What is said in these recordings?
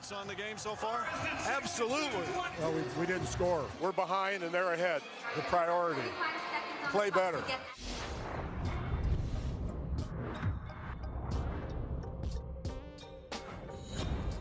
thoughts on the game so far? Absolutely. Well, we didn't score. We're behind and they're ahead. The priority. Play better.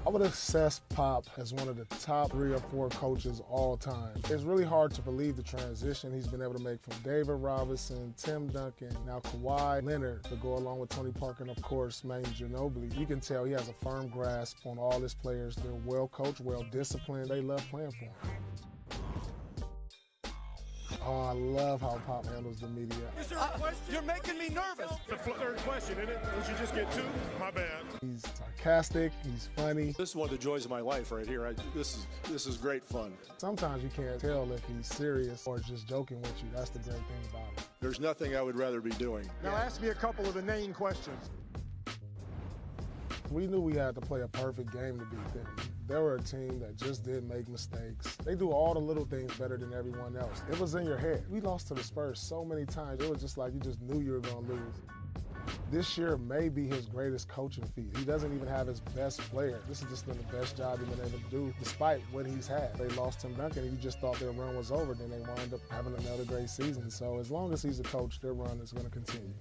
I would assess Pop as one of the top 3 or 4 coaches all time. It's really hard to believe the transition he's been able to make from David Robinson, Tim Duncan, now Kawhi Leonard to go along with Tony Parker and, of course, Manu Ginobili. You can tell he has a firm grasp on all his players. They're well coached, well disciplined. They love playing for him. Oh, I love how Pop handles the media. Is there a question? You're making me nervous. The third question, isn't it? Did you just get 2? My bad. He's sarcastic. He's funny. This is one of the joys of my life right here. This is great fun. Sometimes you can't tell if he's serious or just joking with you. That's the great thing about him. There's nothing I would rather be doing. Now ask me a couple of inane questions. We knew we had to play a perfect game to beat them. They were a team that just didn't make mistakes. They do all the little things better than everyone else. It was in your head. We lost to the Spurs so many times. It was just like you just knew you were going to lose. This year may be his greatest coaching feat. He doesn't even have his best player. This has just been the best job he's been able to do, despite what he's had. They lost Tim Duncan, and you just thought their run was over. Then they wind up having another great season. So as long as he's a coach, their run is going to continue.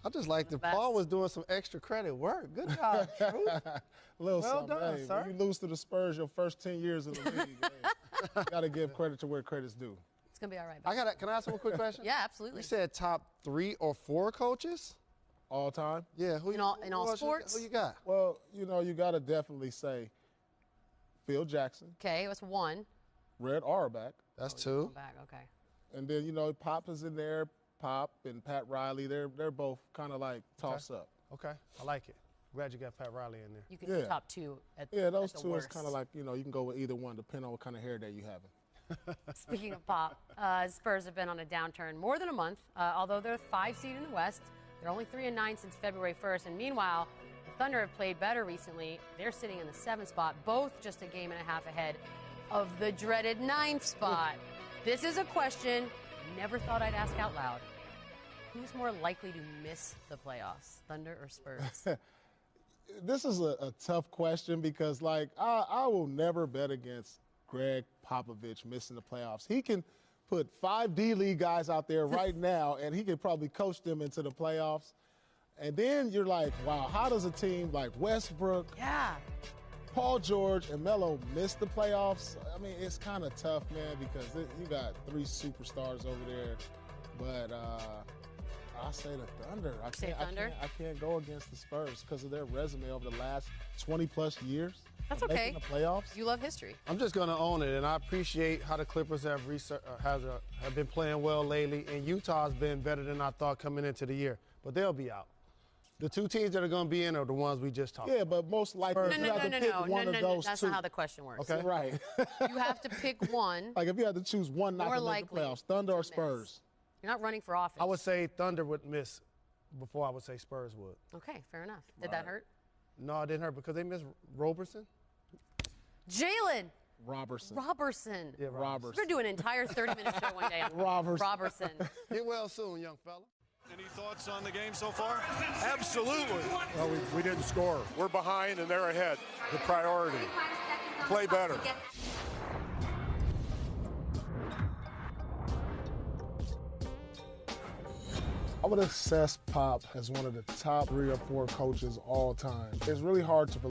I just like that Paul was doing some extra credit work. Good job, Truth. Well done, hey, sir. When you lose to the Spurs your first 10 years in the league, you got to give credit to where credit's due. It's going to be all right. Can I ask one quick question? Yeah, absolutely. You said top 3 or 4 coaches? All time? Yeah. In all sports? Who you got? Well, you got to definitely say Phil Jackson. Okay, that's 1. Red Auerbach. That's 2. Back, okay. And then, Pop is in there. Pop and Pat Riley, they're both kind of like toss-up. Okay, I like it. Glad you got Pat Riley in there. You can do top 2 at those at the 2 worst. is kind of like, you can go with either one, depending on what kind of hair day you have. Speaking of Pop, Spurs have been on a downturn more than a month. Although they're 5 seed in the West, they're only 3-9 since February 1st. And meanwhile, the Thunder have played better recently. They're sitting in the 7th spot, both just a game and a half ahead of the dreaded 9th spot. This is a question I never thought I'd ask out loud. Who's more likely to miss the playoffs, Thunder or Spurs? This is a tough question because, I will never bet against Greg Popovich missing the playoffs. He can put 5 D-League guys out there right now, and he could probably coach them into the playoffs. And then you're like, wow, how does a team like Westbrook, Paul George, and Melo miss the playoffs? I mean, it's kind of tough, man, because you got 3 superstars over there. But I'll say the Thunder. I can't go against the Spurs because of their resume over the last 20-plus years. That's okay. Making the playoffs. You love history. I'm just going to own it, and I appreciate how the Clippers have been playing well lately, and Utah's been better than I thought coming into the year. But they'll be out. The 2 teams that are going to be in are the ones we just talked about. Yeah, but most likely you have to pick one of those 2. That's not how the question works. Okay, right. You have to pick one. Like if you had to choose one not to make the playoffs, Thunder or Spurs? You're not running for office. I would say Thunder would miss before I would say Spurs would. Okay, fair enough. Did that hurt? No, it didn't hurt because they missed Roberson. Jalen Robertson. Yeah, Robertson. We're doing an entire 30-minute show one day on Roberson. Get well soon, young fella. Any thoughts on the game so far? Absolutely. Well, we didn't score. We're behind and they're ahead. The priority. Play better. I would assess Pop as one of the top 3 or 4 coaches all time. It's really hard to believe